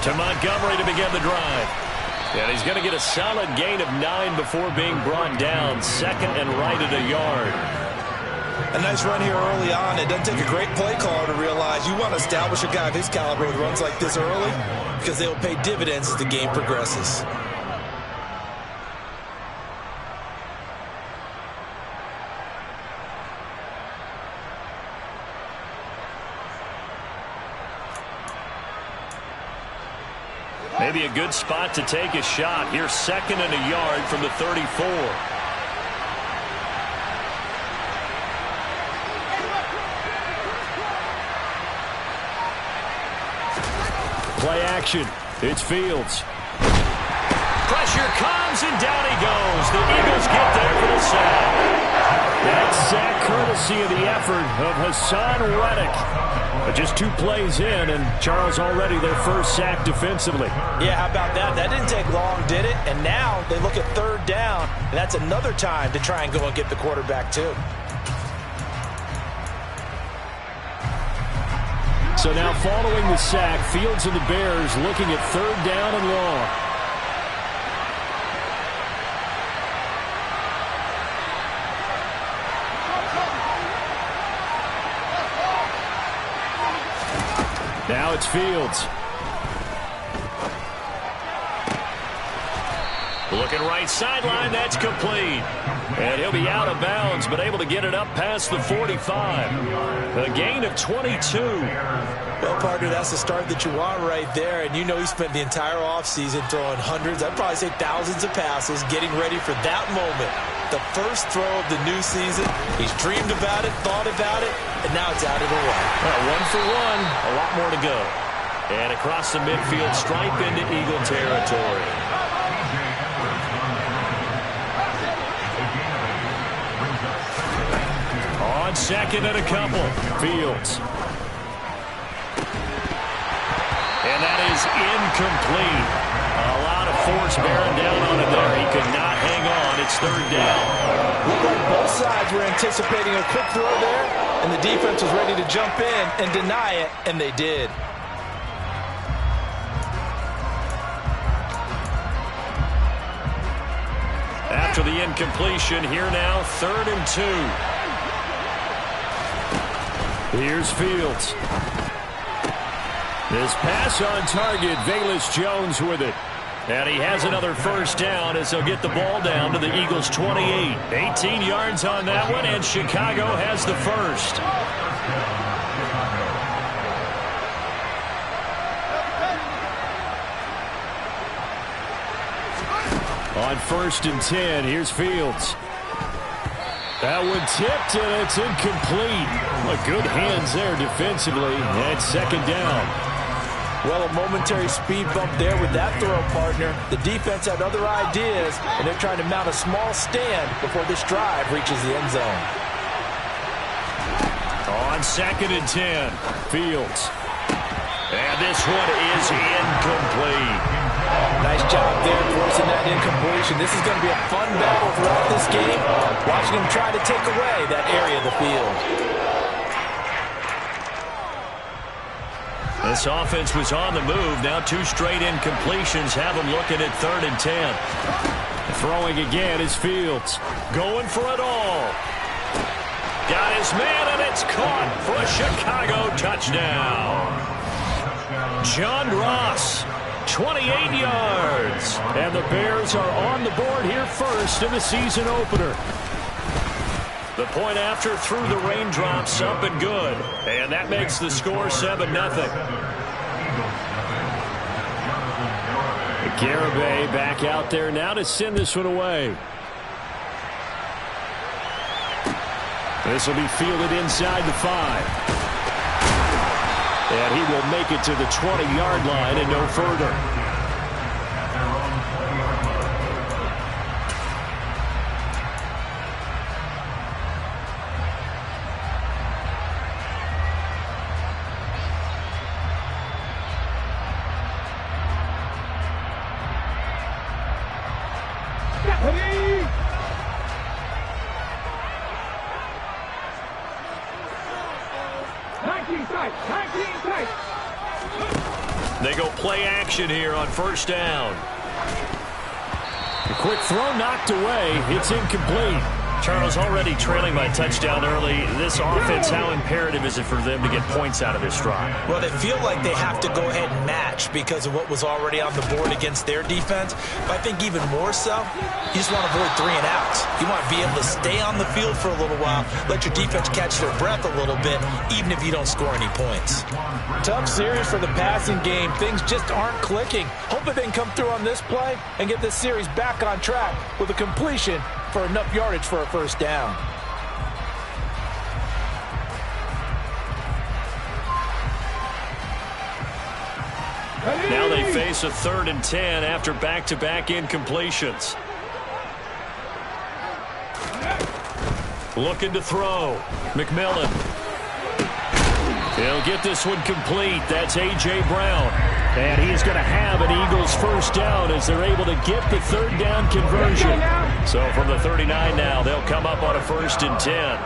To Montgomery to begin the drive. And he's going to get a solid gain of 9 before being brought down. Second and right at a yard. A nice run here early on. It doesn't take a great play caller to realize you want to establish a guy of his caliber with runs like this early because they will pay dividends as the game progresses. Maybe a good spot to take a shot. Here's second and a yard from the 34. Play action. It's Fields. Pressure comes, and down he goes. The Eagles get there for the sack. That sack courtesy of the effort of Hassan Reddick. But just 2 plays in, and Charles already their first sack defensively. Yeah, how about that? That didn't take long, did it? And now they look at third down, and that's another time to try and go and get the quarterback too. So now following the sack, Fields and the Bears looking at third down and long. Now it's Fields. Looking right sideline, that's complete. And he'll be out of bounds, but able to get it up past the 45. A gain of 22. Well, partner, that's the start that you want right there. And you know he spent the entire offseason throwing hundreds, I'd probably say thousands of passes, getting ready for that moment. The first throw of the new season. He's dreamed about it, thought about it, and now it's out of the way. Well, 1 for 1, a lot more to go. And across the midfield, stripe into Eagle territory. On second and a couple, Fields. And that is incomplete. A lot of force bearing down on it there. He could not hang on. It's third down. Looked like both sides were anticipating a quick throw there, and the defense was ready to jump in and deny it, and they did. After the incompletion, here now, 3rd and 2. Here's Fields. This pass on target, Velus Jones with it. And he has another first down as he'll get the ball down to the Eagles' 28. 18 yards on that one, and Chicago has the first. On 1st and 10, here's Fields. That one tipped, and it's incomplete. Good hands there defensively, and 2nd down. Well, a momentary speed bump there with that throw, partner. The defense had other ideas, and they're trying to mount a small stand before this drive reaches the end zone. On 2nd and 10, Fields. And this one is incomplete. Nice job there forcing that incompletion. This is going to be a fun battle throughout this game. Watching him try to take away that area of the field. This offense was on the move. Now 2 straight incompletions have them looking at 3rd and 10. Throwing again is Fields. Going for it all. Got his man, and it's caught for a Chicago touchdown. John Ross, 28 yards. And the Bears are on the board here first in the season opener. The point after through the raindrops, up and good. And that makes the score 7-0. Garibay back out there now to send this one away. This will be fielded inside the 5. And he will make it to the 20-yard line and no further. They go play action here on first down. A quick throw knocked away. It's incomplete. Charles, already trailing by touchdown early. This offense, how imperative is it for them to get points out of this drive? Well, they feel like they have to go ahead and match because of what was already on the board against their defense. But I think even more so, you just want to avoid 3 and outs. You want to be able to stay on the field for a little while, let your defense catch their breath a little bit, even if you don't score any points. Tough series for the passing game. Things just aren't clicking. Hopefully they can come through on this play and get this series back on track with a completion for enough yardage for a first down. Now they face a 3rd and 10 after back-to-back incompletions. Looking to throw. McMillan. He'll get this one complete. That's A.J. Brown. And he's going to have an Eagles first down as they're able to get the 3rd down conversion. So from the 39 now, they'll come up on a 1st and 10.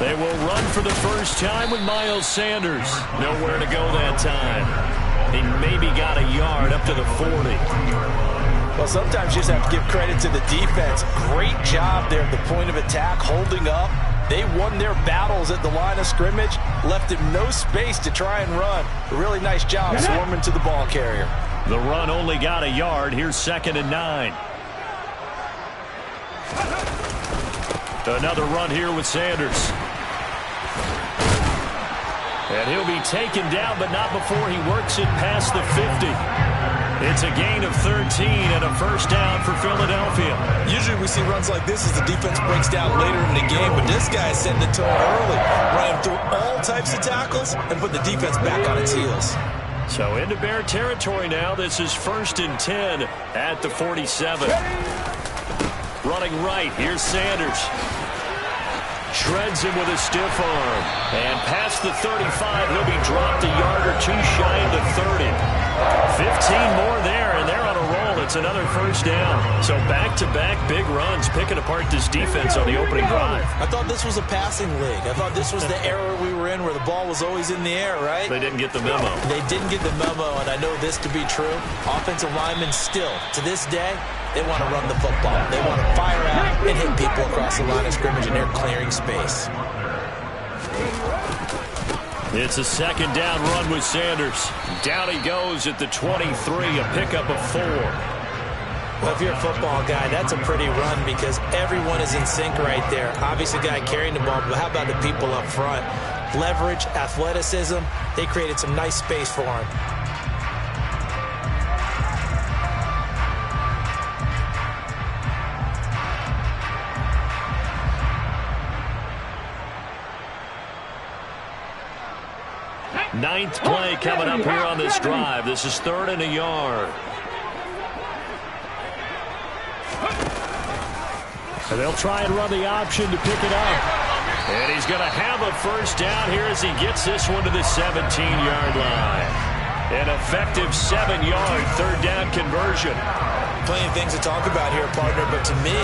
They will run for the first time with Miles Sanders. Nowhere to go that time. He maybe got a yard up to the 40. Well, sometimes you just have to give credit to the defense. Great job there at the point of attack, holding up. They won their battles at the line of scrimmage, left him no space to try and run. A really nice job swarming to the ball carrier. The run only got a yard. Here's 2nd and 9. Another run here with Sanders. And he'll be taken down, but not before he works it past the 50. It's a gain of 13 and a first down for Philadelphia. Usually we see runs like this as the defense breaks down later in the game, but this guy is setting the tone early, running through all types of tackles and put the defense back on its heels. So into Bear territory now. This is 1st and 10 at the 47. Running right, here's Sanders. Shreds him with a stiff arm. And past the 35, he'll be dropped a yard or 2 shy of the 30. 15 more there, and they're on a roll. It's another first down. So back-to-back big runs, picking apart this defense on the opening drive. I thought this was a passing league. I thought this was the era we were in where the ball was always in the air, right? They didn't get the memo. They didn't get the memo, and I know this to be true. Offensive linemen still, to this day, they want to run the football. They want to fire out and hit people across the line of scrimmage, and they're clearing space. It's a 2nd down run with Sanders. Down he goes at the 23, a pickup of 4. Well, if you're a football guy, that's a pretty run because everyone is in sync right there. Obviously, the guy carrying the ball, but how about the people up front? Leverage, athleticism, they created some nice space for him. Ninth play coming up here on this drive. This is 3rd and a yard. And they'll try and run the option to pick it up. And he's going to have a first down here as he gets this one to the 17-yard line. An effective 7-yard 3rd down conversion. Plenty of things to talk about here, partner, but to me,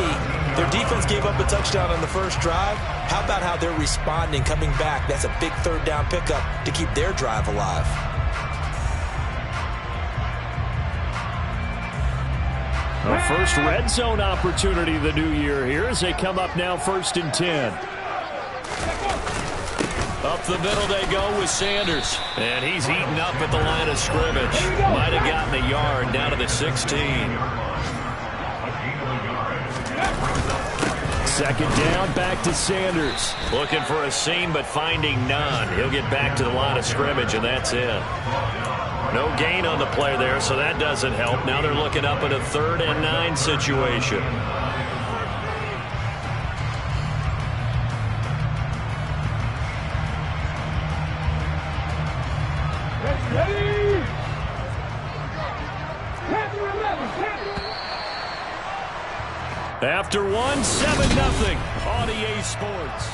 their defense gave up a touchdown on the first drive. How about how they're responding, coming back? That's a big 3rd down pickup to keep their drive alive. A first red zone opportunity the new year here as they come up now 1st and 10. Up the middle they go with Sanders. And he's eaten up at the line of scrimmage. Might have gotten a yard down to the 16. 2nd down, back to Sanders. Looking for a seam, but finding none. He'll get back to the line of scrimmage, and that's it. No gain on the play there, so that doesn't help. Now they're looking up at a 3rd and 9 situation. After 1, 7-0 on EA Sports.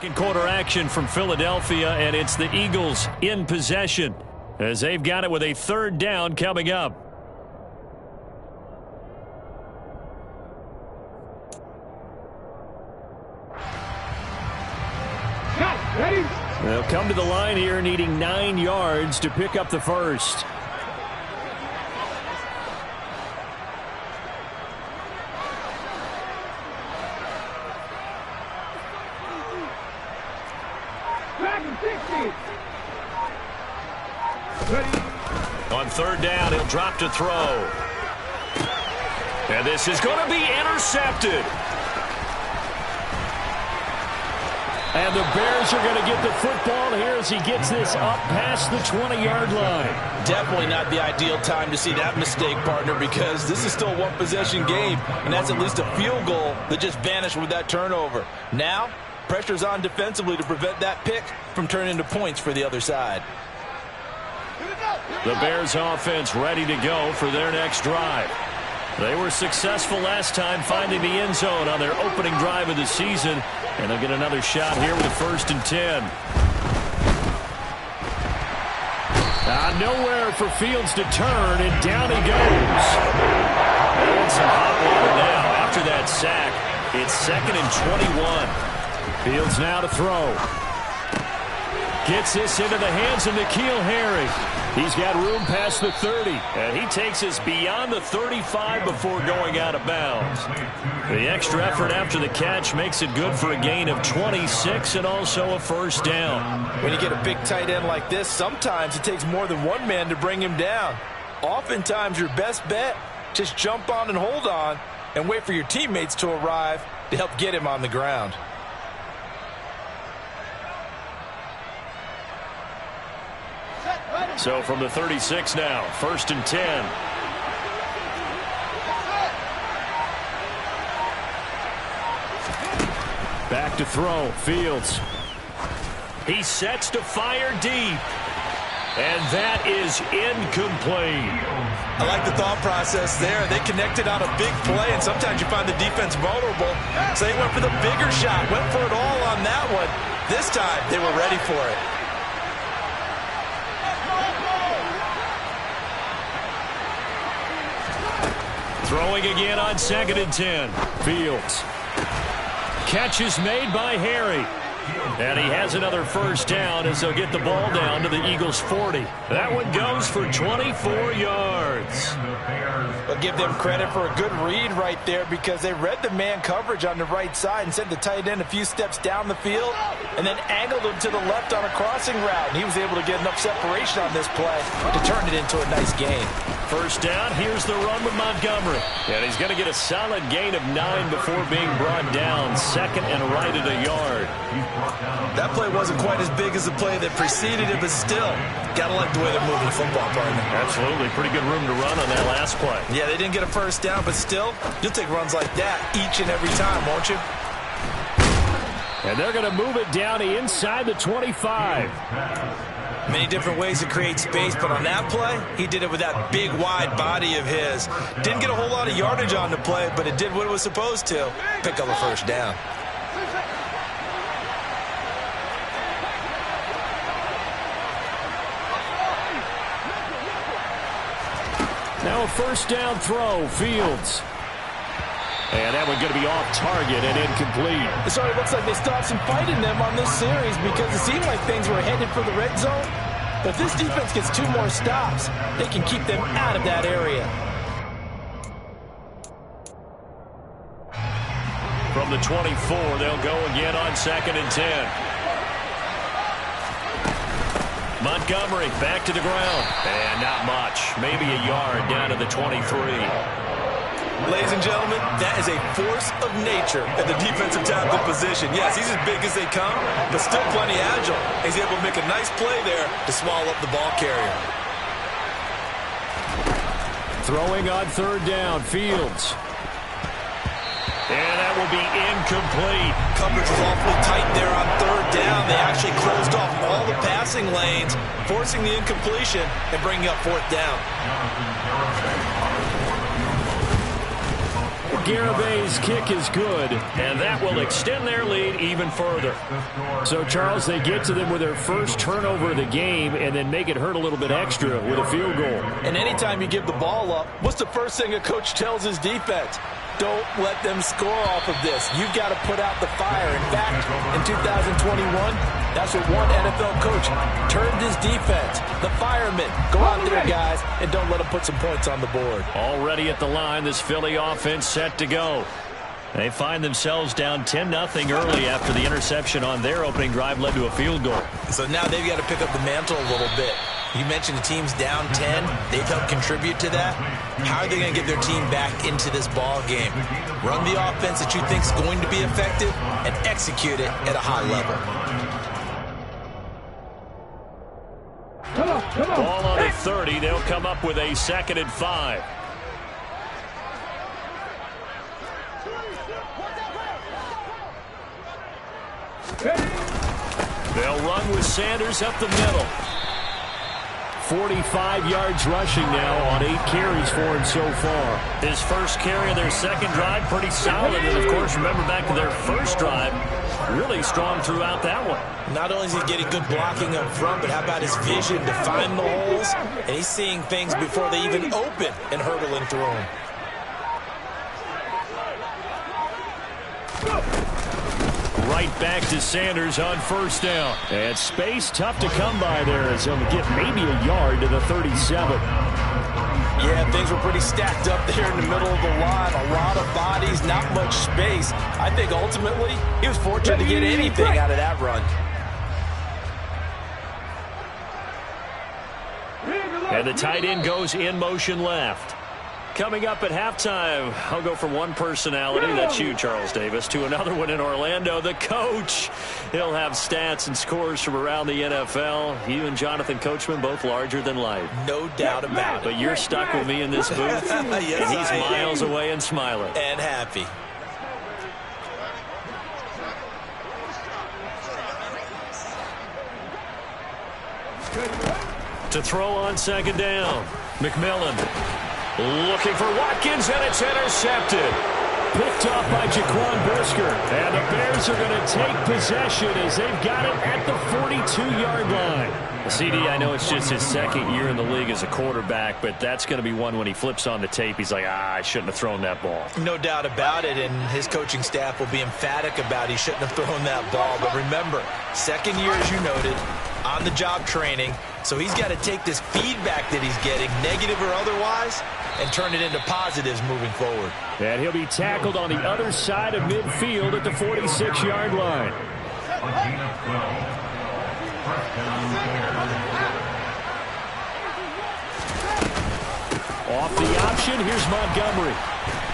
Second quarter action from Philadelphia, and it's the Eagles in possession as they've got it with a third down coming up. They'll come to the line here needing 9 yards to pick up the first. On third down, he'll drop to throw. And this is going to be intercepted. And the Bears are going to get the football here as he gets this up past the 20-yard line. Definitely not the ideal time to see that mistake, partner, because this is still a one-possession game, and that's at least a field goal that just vanished with that turnover. Now, pressure's on defensively to prevent that pick from turning into points for the other side. The Bears offense ready to go for their next drive. They were successful last time finding the end zone on their opening drive of the season, and they'll get another shot here with a 1st and 10. Nowhere for Fields to turn, and down he goes. And some hot water now. After that sack, it's 2nd and 21. Fields now to throw. Gets this into the hands of N'Keal Harry. He's got room past the 30, and he takes us beyond the 35 before going out of bounds. The extra effort after the catch makes it good for a gain of 26 and also a 1st down. When you get a big tight end like this, sometimes it takes more than one man to bring him down. Oftentimes, your best bet, just jump on and hold on and wait for your teammates to arrive to help get him on the ground. So from the 36 now, 1st and 10. Back to throw, Fields. He sets to fire deep. And that is incomplete. I like the thought process there. They connected on a big play, and sometimes you find the defense vulnerable. So they went for the bigger shot, went for it all on that one. This time, they were ready for it. Throwing again on 2nd and 10. Fields. Catch is made by Harry. And he has another 1st down as they'll get the ball down to the Eagles' 40. That one goes for 24 yards. I'll give them credit for a good read right there because they read the man coverage on the right side and sent the tight end a few steps down the field and then angled him to the left on a crossing route. And he was able to get enough separation on this play to turn it into a nice gain. 1st down, here's the run with Montgomery. And he's going to get a solid gain of 9 before being brought down. 2nd and right at a yard. That play wasn't quite as big as the play that preceded it, but still, got to like the way they're moving the football, partner. Absolutely. Pretty good room to run on that last play. Yeah, they didn't get a 1st down, but still, you'll take runs like that each and every time, won't you? And they're going to move it down to inside the 25. Many different ways to create space, but on that play, he did it with that big, wide body of his. Didn't get a whole lot of yardage on the play, but it did what it was supposed to. Pick up a 1st down. Now a 1st down throw, Fields. And that one going to be off target and incomplete. It already looks like they still have some fight in them on this series because it seemed like things were headed for the red zone. But if this defense gets 2 more stops, they can keep them out of that area. From the 24, they'll go again on 2nd and 10. Montgomery back to the ground. And not much. Maybe a yard down to the 23. Ladies and gentlemen, that is a force of nature at the defensive tackle position. Yes, he's as big as they come, but still plenty agile. He's able to make a nice play there to swallow up the ball carrier. Throwing on 3rd down, Fields. And that will be incomplete. Coverage was awfully tight there on 3rd down. They actually closed off all the passing lanes, forcing the incompletion and bringing up 4th down. Garibay's kick is good. And that will extend their lead even further. So, Charles, they get to them with their first turnover of the game and then make it hurt a little bit extra with a field goal. And anytime you give the ball up, what's the first thing a coach tells his defense? Don't let them score off of this. You've got to put out the fire. In fact, in 2021, that's what one NFL coach turned his defense. The firemen. Go out there, guys, and don't let them put some points on the board. Already at the line, this Philly offense set to go. They find themselves down 10-0 early after the interception on their opening drive led to a field goal. So now they've got to pick up the mantle a little bit. You mentioned the team's down 10. They've helped contribute to that. How are they going to get their team back into this ball game? Run the offense that you think is going to be effective and execute it at a high level. Ball on the 30. They'll come up with a 2nd and 5. They'll run with Sanders up the middle. 45 yards rushing now on 8 carries for him so far. His first carry of their second drive, pretty solid. And, of course, remember back to their first drive, really strong throughout that one. Not only is he getting good blocking up front, but how about his vision to find the holes? And he's seeing things before they even open and hurdling through them. Right back to Sanders on first down. And space tough to come by there as he'll get maybe a yard to the 37. Yeah, things were pretty stacked up there in the middle of the line. A lot of bodies, not much space. I think ultimately he was fortunate to get anything out of that run. And the tight end goes in motion left. Coming up at halftime, I'll go from one personality, that's you, Charles Davis, to another one in Orlando, the coach. He'll have stats and scores from around the NFL. You and Jonathan Coachman, both larger than life. No doubt about it. But you're stuck with me in this booth, Yes, and he's miles away and smiling. And happy. To throw on second down, McMillan. Looking for Watkins, and it's intercepted. Picked off by Jaquan Brisker. And the Bears are going to take possession as they've got it at the 42-yard line. CD, I know it's just his second year in the league as a quarterback, but that's going to be one when he flips on the tape. He's like, I shouldn't have thrown that ball. No doubt about it, and his coaching staff will be emphatic about he shouldn't have thrown that ball. But remember, second year, as you noted, on-the-job training, so he's got to take this feedback that he's getting, negative or otherwise, and turn it into positives moving forward. And he'll be tackled on the other side of midfield at the 46-yard line. Off the option, here's Montgomery.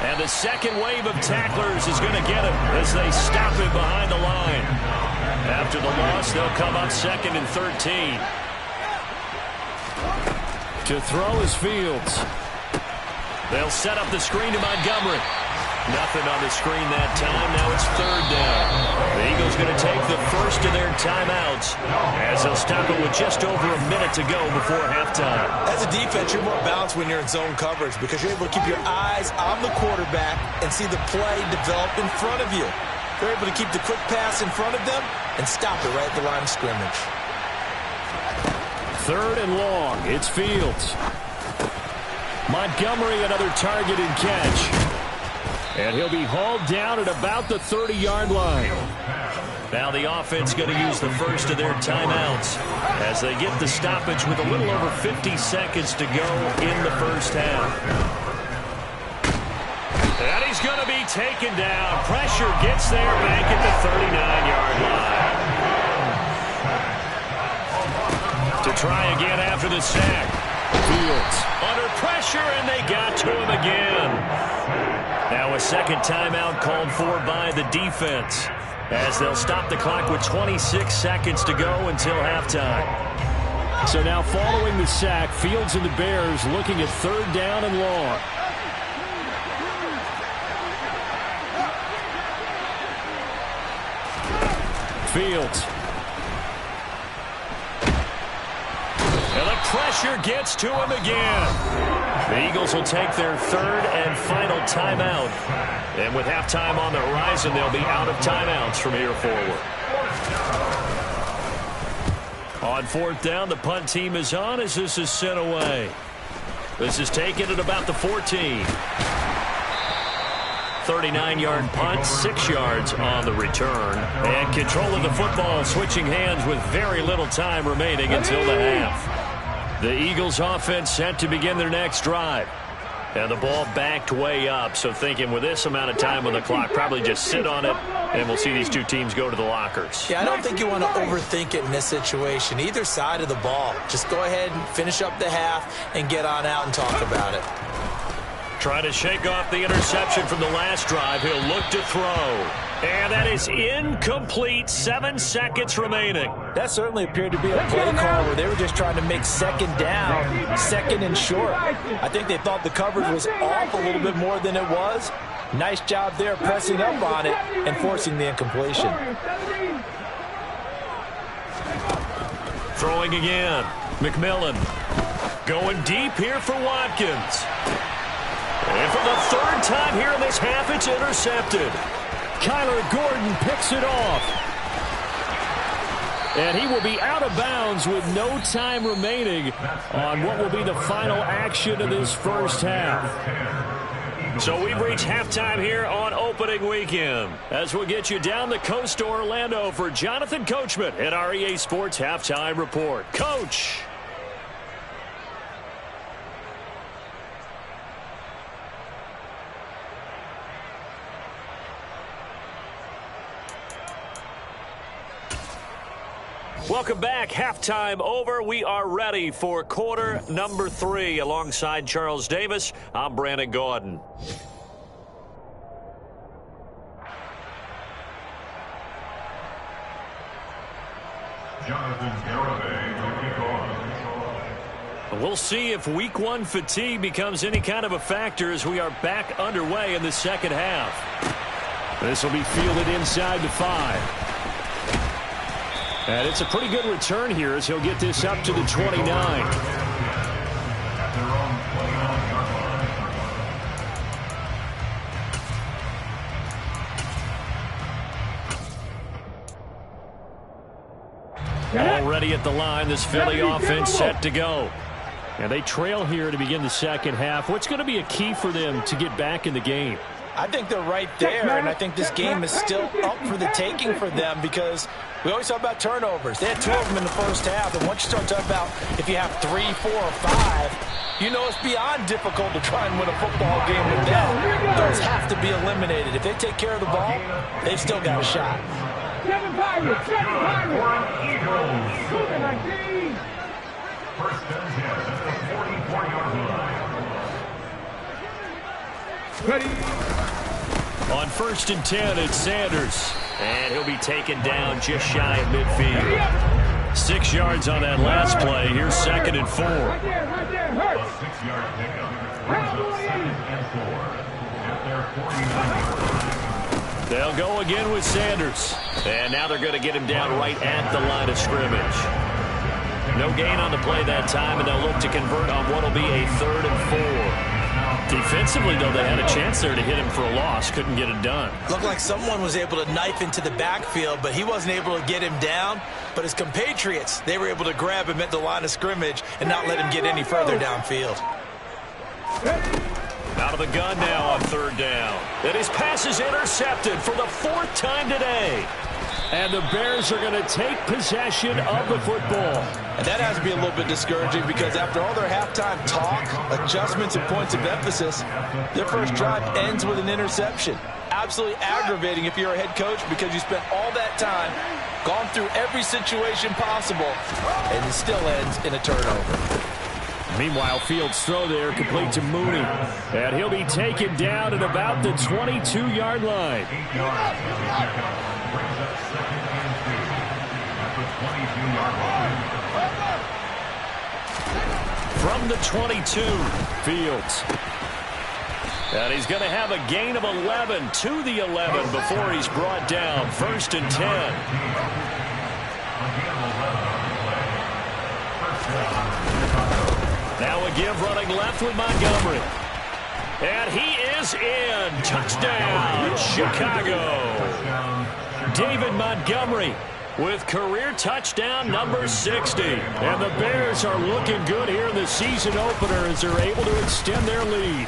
And the second wave of tacklers is going to get him as they stop him behind the line. After the loss, they'll come up 2nd and 13. To throw is Fields. They'll set up the screen to Montgomery. Nothing on the screen that time. Now it's 3rd down. The Eagles going to take the first of their timeouts as they'll stop it with just over a minute to go before halftime. As a defense, you're more balanced when you're in zone coverage because you're able to keep your eyes on the quarterback and see the play develop in front of you. They're able to keep the quick pass in front of them and stop it right at the line of scrimmage. 3rd and long. It's Fields. Montgomery, another target and catch. And he'll be hauled down at about the 30-yard line. Now the offense going to use the first of their timeouts as they get the stoppage with a little over 50 seconds to go in the first half. And he's going to be taken down. Pressure gets there back at the 39-yard line. To try again after the sack. Fields under pressure, and they got to him again. Now a second timeout called for by the defense as they'll stop the clock with 26 seconds to go until halftime. So now following the sack, Fields and the Bears looking at 3rd down and long. Fields. And the pressure gets to him again. The Eagles will take their third and final timeout. And with halftime on the horizon, they'll be out of timeouts from here forward. On fourth down, the punt team is on as this is sent away. This is taken at about the 14. 39-yard punt, 6 yards on the return. And control of the football switching hands with very little time remaining until the half. The Eagles offense set to begin their next drive. And the ball backed way up, so thinking with this amount of time on the clock, probably just sit on it, and we'll see these two teams go to the lockers. Yeah, I don't think you want to overthink it in this situation. Either side of the ball. Just go ahead and finish up the half and get on out and talk about it. Trying to shake off the interception from the last drive. He'll look to throw. And that is incomplete. 7 seconds remaining. That certainly appeared to be a play call where they were just trying to make second down, second and short. I think they thought the coverage was off a little bit more than it was. Nice job there pressing up on it and forcing the incompletion. Throwing again. McMillan going deep here for Watkins. And for the third time here in this half, it's intercepted. Kyler Gordon picks it off. And he will be out of bounds with no time remaining on what will be the final action of this first half. So we've reached halftime here on opening weekend. As we'll get you down the coast to Orlando for Jonathan Coachman at our EA Sports Halftime Report. Coach. Welcome back. Halftime over. We are ready for quarter number 3. Alongside Charles Davis, I'm Brandon Gaudin. We'll see if week 1 fatigue becomes any kind of a factor as we are back underway in the second half. This will be fielded inside the 5. And it's a pretty good return here as he'll get this up to the 29. Already at the line, this Philly offense set to go. And they trail here to begin the second half. What's going to be a key for them to get back in the game? I think they're right there, and I think this game is still up for the taking for them because we always talk about turnovers. They had 2 of them in the first half, and once you start talking about if you have 3, 4, or 5, you know it's beyond difficult to try and win a football game with that. Those have to be eliminated. If they take care of the ball, they've still got a shot. First and 10 at the 44-yard line. Ready. On first and 10, it's Sanders. And he'll be taken down just shy of midfield. 6 yards on that last play. Here's 2nd and 4. A 6-yard pickup brings up 2nd and 4 at their 49-yard line. They'll go again with Sanders. And now they're going to get him down right at the line of scrimmage. No gain on the play that time, and they'll look to convert on what will be a 3rd and 4. Defensively, though, they had a chance there to hit him for a loss. Couldn't get it done. Looked like someone was able to knife into the backfield, but he wasn't able to get him down. But his compatriots, they were able to grab him at the line of scrimmage and not let him get any further downfield. Out of the gun now on 3rd down. And his pass is intercepted for the 4th time today. And the Bears are going to take possession of the football. And that has to be a little bit discouraging because after all their halftime talk, adjustments, and points of emphasis, their first drive ends with an interception. Absolutely aggravating if you're a head coach because you spent all that time, gone through every situation possible, and it still ends in a turnover. Meanwhile, Fields' throw there complete to Mooney. And he'll be taken down at about the 22-yard line. 8 yards for the pickup. Brings up 2nd and 2 at the 22-yard line. From the 22, Fields. And he's going to have a gain of 11 to the 11 before he's brought down. 1st and 10. Now a give running left with Montgomery. And he is in. Touchdown, Chicago. David Montgomery with career touchdown number 60. And the Bears are looking good here in the season opener as they're able to extend their lead.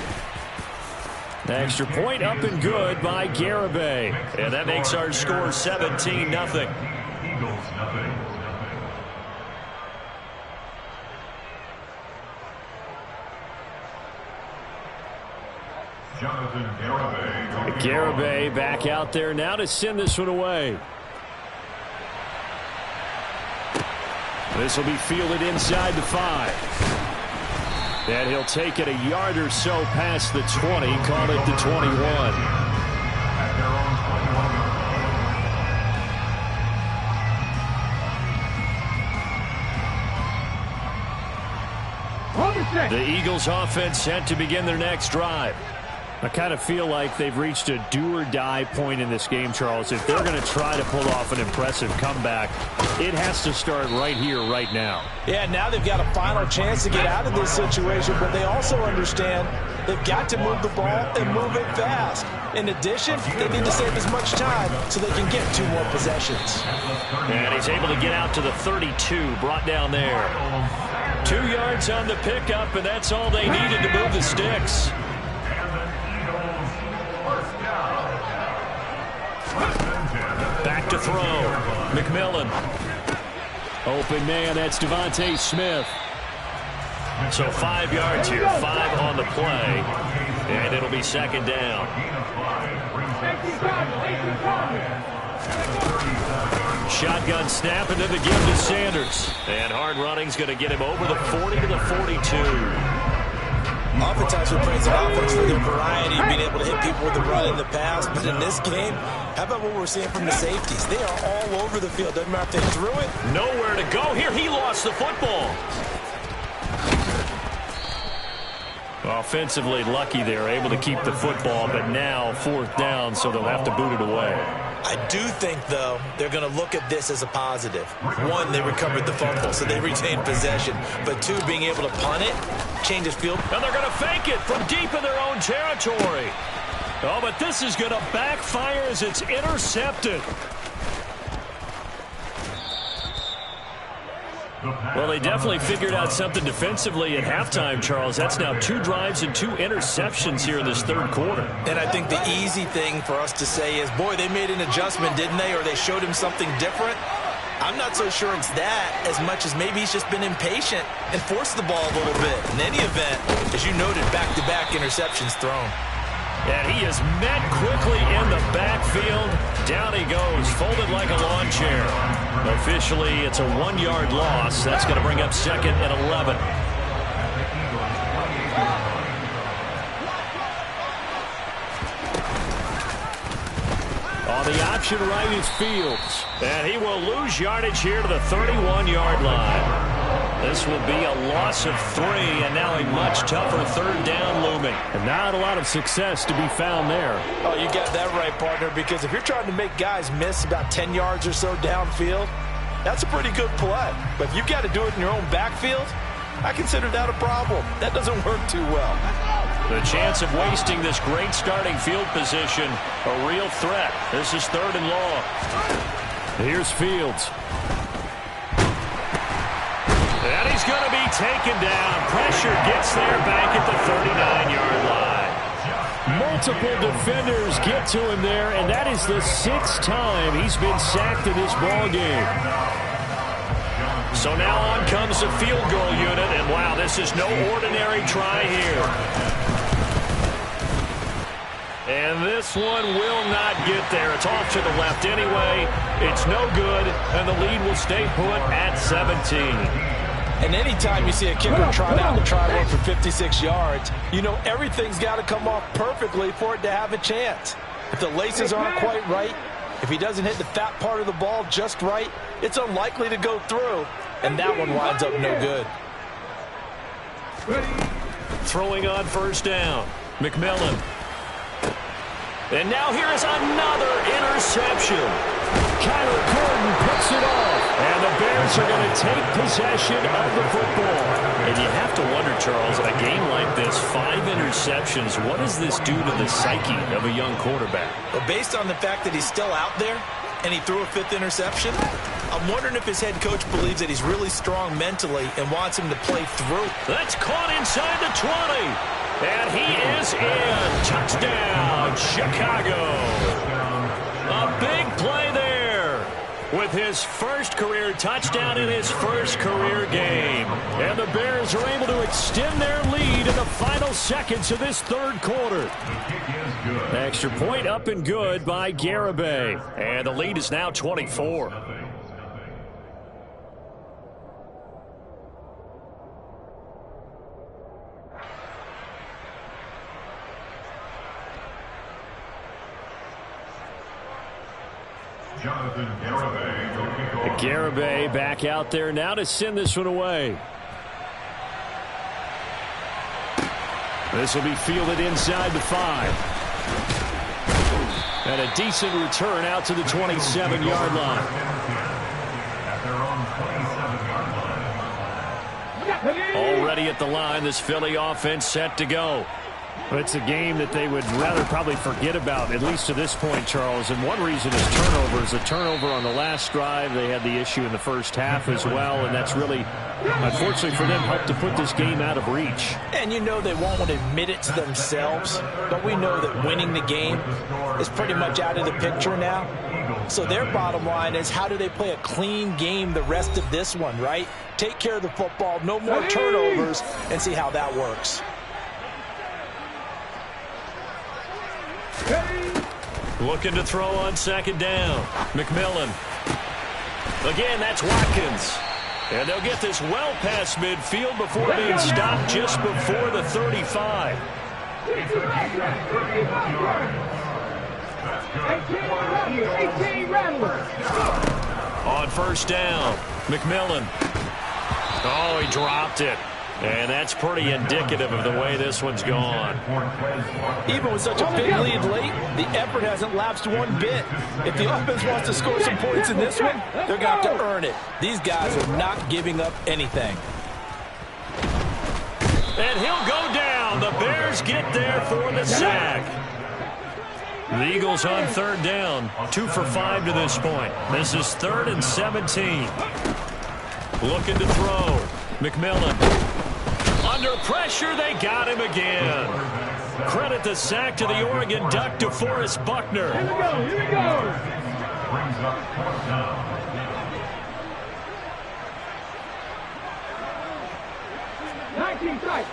Extra point up and good by Garibay. And that makes our score 17-0. Eagles, nothing. Jonathan Garibay. Garibay back out there now to send this one away. This will be fielded inside the 5. And he'll take it a yard or so past the 20, call it the 21. At their own 21 yard line. The Eagles offense set to begin their next drive. I kind of feel like they've reached a do-or-die point in this game, Charles. If they're going to try to pull off an impressive comeback, it has to start right here, right now. Yeah, now they've got a final chance to get out of this situation, but they also understand they've got to move the ball and move it fast. In addition, they need to save as much time so they can get 2 more possessions. And he's able to get out to the 32, brought down there. 2 yards on the pickup, and that's all they needed to move the sticks. Back to throw. McMillan. Open man, that's Devontae Smith. So 5 yards here, 5 on the play. And it'll be second down. Shotgun snap into the give to Sanders. And hard running's going to get him over the 40 to the 42. Oftentimes we praise the offense for their variety, being able to hit people with the run in the pass. But in this game, how about what we're seeing from the safeties? They are all over the field. Doesn't matter if they threw it. Nowhere to go. Here he lost the football. Offensively lucky they're able to keep the football, but now 4th down, so they'll have to boot it away. I do think, though, they're going to look at this as a positive. 1, they recovered the fumble, so they retained possession. But 2, being able to punt it, changes field. And they're going to fake it from deep in their own territory. Oh, but this is going to backfire as it's intercepted. Well, they definitely figured out something defensively at halftime, Charles. That's now 2 drives and 2 interceptions here in this 3rd quarter. And I think the easy thing for us to say is, boy, they made an adjustment, didn't they? Or they showed him something different. I'm not so sure it's that as much as maybe he's just been impatient and forced the ball a little bit. In any event, as you noted, back-to-back interceptions thrown. And he is met quickly in the backfield. Down he goes, folded like a lawn chair. Officially, it's a 1-yard loss. That's going to bring up 2nd and 11. On the option right is Fields. And he will lose yardage here to the 31-yard line. This will be a loss of 3, and now a much tougher 3rd down looming. And not a lot of success to be found there. Oh, you got that right, partner, because if you're trying to make guys miss about 10 yards or so downfield, that's a pretty good play. But if you've got to do it in your own backfield, I consider that a problem. That doesn't work too well. The chance of wasting this great starting field position, a real threat. This is 3rd and long. Here's Fields. And he's going to be taken down. Pressure gets there back at the 39-yard line. Multiple defenders get to him there, and that is the 6th time he's been sacked in this ball game. So now on comes the field goal unit, and wow, this is no ordinary try here. And this one will not get there. It's off to the left anyway. It's no good, and the lead will stay put at 17. And anytime you see a kicker try down the try one for 56 yards, you know everything's got to come off perfectly for it to have a chance. If the laces aren't quite right, if he doesn't hit the fat part of the ball just right, it's unlikely to go through, and that one winds up no good. Throwing on 1st down, McMillan. And now here is another interception. Kyler Gordon picks it off. And the Bears are going to take possession of the football. And you have to wonder, Charles, a game like this, 5 interceptions, what does this do to the psyche of a young quarterback? Well, based on the fact that he's still out there and he threw a 5th interception, I'm wondering if his head coach believes that he's really strong mentally and wants him to play through. That's caught inside the 20. And he is in. Touchdown, Chicago. A big play there with his first career touchdown in his first career game. And the Bears are able to extend their lead in the final seconds of this third quarter. Extra point up and good by Garibay. And the lead is now 24. Garibay back out there now to send this one away. This will be fielded inside the 5. And a decent return out to the 27-yard line. Already at the line, this Philly offense set to go. It's a game that they would rather probably forget about, at least to this point, Charles. And one reason is turnovers. A turnover on the last drive. They had the issue in the first half as well, and that's really, unfortunately for them, helped to put this game out of reach. And you know they won't admit it to themselves, but we know that winning the game is pretty much out of the picture now. So their bottom line is, how do they play a clean game the rest of this one, right? Take care of the football, no more turnovers, and see how that works. Looking to throw on second down. McMillan. Again, that's Watkins. And they'll get this well past midfield before being stopped just before the 35. On first down, McMillan. Oh, he dropped it. And that's pretty indicative of the way this one's gone. Even with such a big lead late, the effort hasn't lapsed one bit. If the offense wants to score some points in this one, they're going to have to earn it. These guys are not giving up anything. And he'll go down. The Bears get there for the sack. The Eagles on third down. 2 for 5 to this point. This is 3rd and 17. Looking to throw. McMillan. Under pressure, they got him again. Credit the sack to the Oregon Duck, DeForest Buckner. Here we go. Brings up 4th down. 19 tight.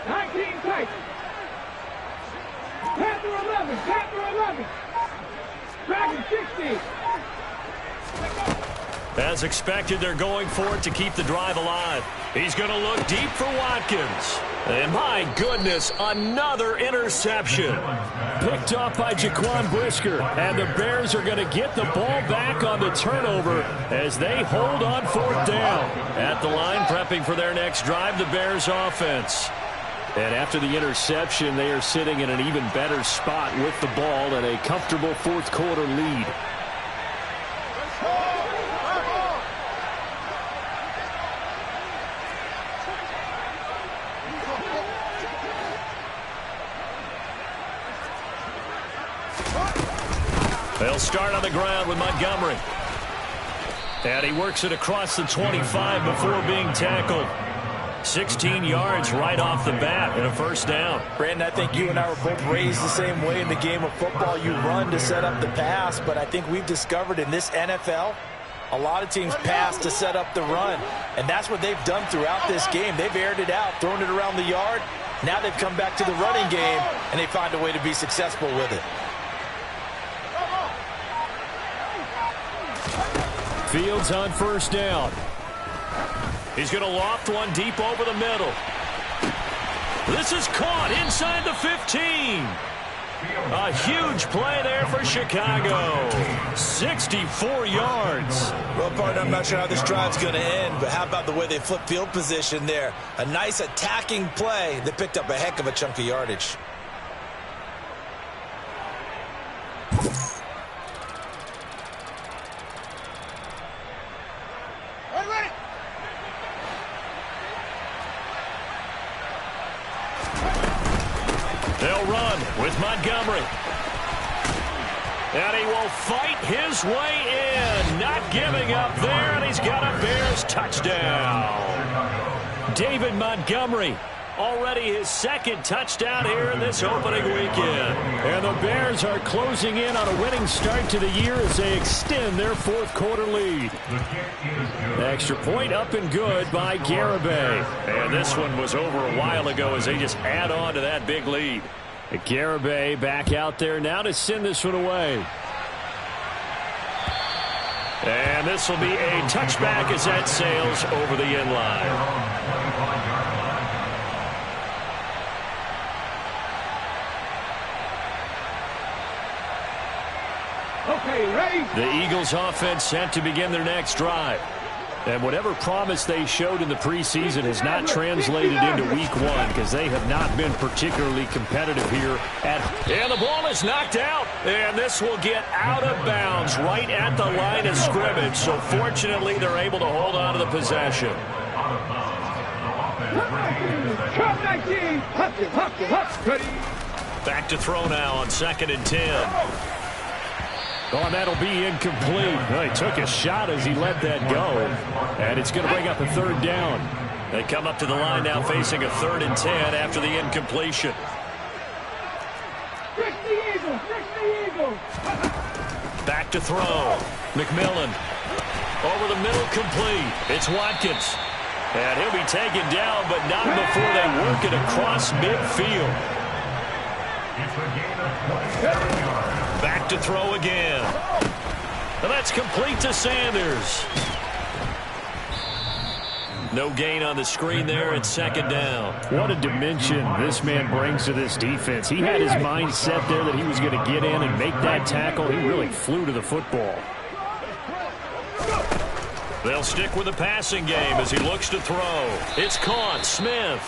Panther 11. Dragon 60. As expected, they're going for it to keep the drive alive. He's going to look deep for Watkins. And my goodness, another interception. Picked off by Jaquan Brisker. And the Bears are going to get the ball back on the turnover as they hold on 4th down. At the line, prepping for their next drive, the Bears offense. And after the interception, they are sitting in an even better spot with the ball and a comfortable 4th quarter lead. They'll start on the ground with Montgomery. And he works it across the 25 before being tackled. 16 yards right off the bat and a first down. Brandon, I think you and I were both raised the same way in the game of football. You run to set up the pass, but I think we've discovered in this NFL, a lot of teams pass to set up the run. And that's what they've done throughout this game. They've aired it out, thrown it around the yard. Now they've come back to the running game, and they find a way to be successful with it. Fields on first down. He's going to loft one deep over the middle. This is caught inside the 15. A huge play there for Chicago. 64 yards. Well, partner, I'm not sure how this drive's going to end, but how about the way they flip field position there? A nice attacking play that picked up a heck of a chunk of yardage. They'll run with Montgomery. And he will fight his way in. Not giving up there, and he's got a Bears touchdown. David Montgomery, already his second touchdown here in this opening weekend. And the Bears are closing in on a winning start to the year as they extend their fourth quarter lead. The extra point up and good by Garibay. And this one was over a while ago as they just add on to that big lead. Garibay back out there now to send this one away. And this will be a touchback as that sails over the end line. Okay, ready? The Eagles offense set to begin their next drive. And whatever promise they showed in the preseason has not translated into week one because they have not been particularly competitive here. And the ball is knocked out. And this will get out of bounds right at the line of scrimmage. So fortunately, they're able to hold on to the possession. Back to throw now on 2nd and 10. Oh, and that'll be incomplete. Well, he took a shot as he let that go. And it's going to bring up a 3rd down. They come up to the line now facing a 3rd and 10 after the incompletion. Back to throw. McMillan. Over the middle, complete. It's Watkins. And he'll be taken down, but not before they work it across midfield. Back to throw again. And that's complete to Sanders. No gain on the screen there at 2nd down. What a dimension this man brings to this defense. He had his mind set there that he was going to get in and make that tackle. He really flew to the football. They'll stick with the passing game as he looks to throw. It's caught. Smith.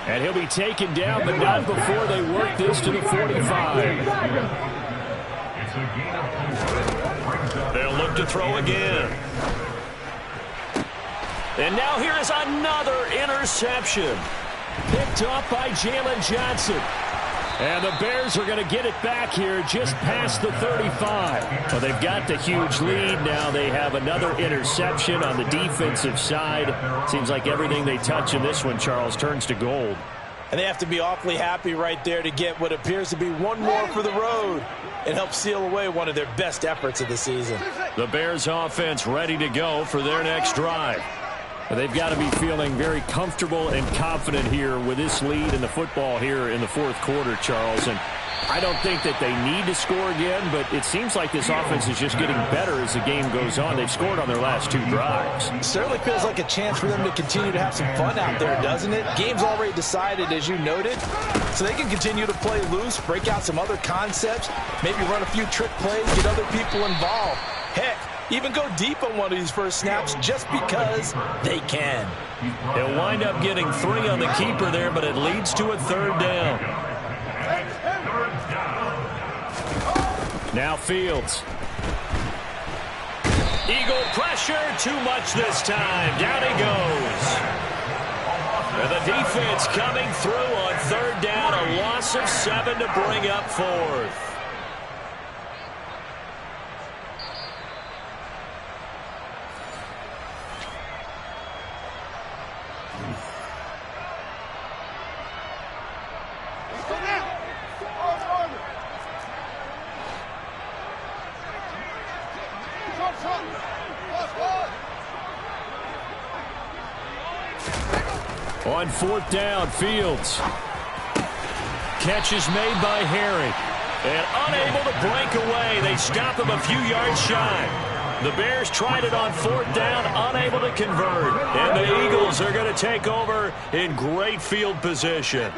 And he'll be taken down, but not before they work this to the 45. They'll look to throw again. And now here is another interception. Picked off by Jalen Johnson. And the Bears are going to get it back here just past the 35. Well, they've got the huge lead. Now they have another interception on the defensive side. Seems like everything they touch in this one, Charles, turns to gold. And they have to be awfully happy right there to get what appears to be one more for the road and help seal away one of their best efforts of the season. The Bears offense ready to go for their next drive. They've got to be feeling very comfortable and confident here with this lead in the football here in the fourth quarter, Charles. And I don't think that they need to score again, but it seems like this offense is just getting better as the game goes on. They've scored on their last 2 drives. It certainly feels like a chance for them to continue to have some fun out there, doesn't it? Game's already decided, as you noted, so they can continue to play loose, break out some other concepts, maybe run a few trick plays, get other people involved. Heck, even go deep on one of these first snaps just because they can. He'll wind up getting 3 on the keeper there, but it leads to a 3rd down. Now Fields. Eagle pressure, too much this time. Down he goes. And the defense coming through on 3rd down, a loss of 7 to bring up 4th. On 4th down, Fields. Catch is made by Harry. And unable to break away. They stop him a few yards shy. The Bears tried it on 4th down, unable to convert. And the Eagles are going to take over in great field position.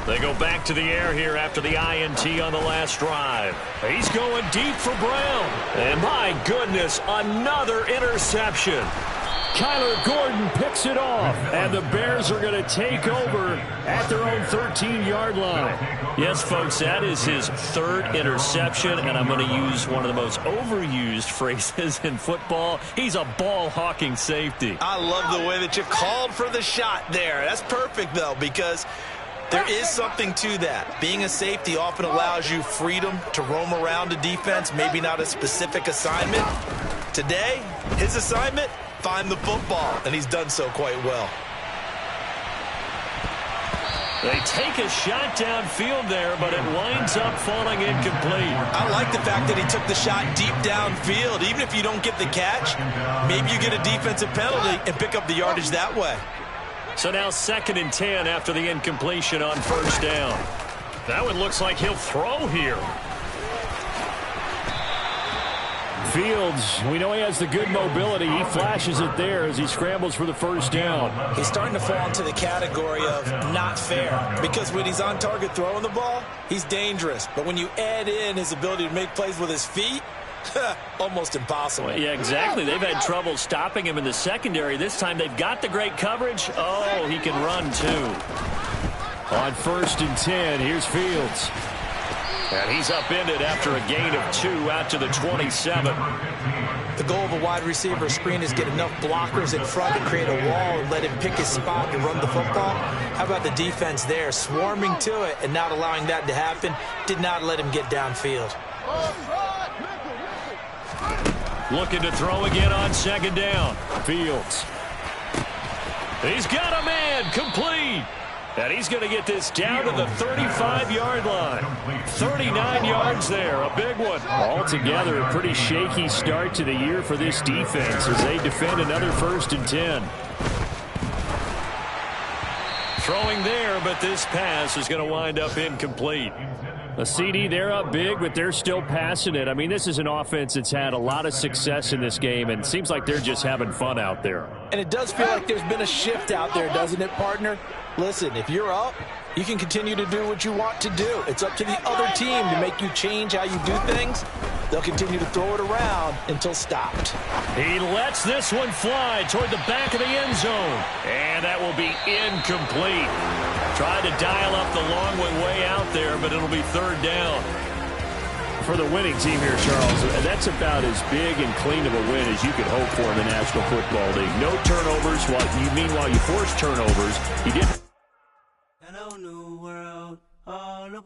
They go back to the air here after the INT on the last drive. He's going deep for Brown. And my goodness, another interception. Kyler Gordon picks it off, and the Bears are going to take over at their own 13-yard line. Yes, folks, that is his 3rd interception, and I'm going to use one of the most overused phrases in football. He's a ball-hawking safety. I love the way that you called for the shot there. That's perfect, though, because There is something to that. Being a safety often allows you freedom to roam around a defense, maybe not a specific assignment. Today, his assignment, find the football, and he's done so quite well. They take a shot downfield there, but it winds up falling incomplete. I like the fact that he took the shot deep downfield. Even if you don't get the catch, maybe you get a defensive penalty and pick up the yardage that way. So now 2nd and 10 after the incompletion on 1st down. That one looks like he'll throw here. Fields, we know he has the good mobility. He flashes it there as he scrambles for the 1st down. He's starting to fall into the category of not fair, because when he's on target throwing the ball, he's dangerous. But when you add in his ability to make plays with his feet, almost impossible. Well, yeah, exactly. They've had trouble stopping him in the secondary. This time they've got the great coverage. Oh, he can run too. On 1st and 10, here's Fields. And he's upended after a gain of 2 out to the 27. The goal of a wide receiver screen is get enough blockers in front to create a wall and let him pick his spot to run the football. How about the defense there, swarming to it and not allowing that to happen? Did not let him get downfield. Looking to throw again on 2nd down. Fields. He's got a man, complete. And he's going to get this down to the 35-yard line. 39 yards there, a big one. Altogether, a pretty shaky start to the year for this defense as they defend another 1st and 10. Throwing there, but this pass is going to wind up incomplete. A CD, they're up big, but they're still passing it. I mean, this is an offense that's had a lot of success in this game, and it seems like they're just having fun out there. And it does feel like there's been a shift out there, doesn't it, partner? Listen, if you're up, you can continue to do what you want to do. It's up to the other team to make you change how you do things. They'll continue to throw it around until stopped. He lets this one fly toward the back of the end zone. And that will be incomplete. Tried to dial up the long way out there, but it'll be 3rd down. For the winning team here, Charles, that's about as big and clean of a win as you could hope for in the National Football League. No turnovers. Meanwhile, you forced turnovers. You didn't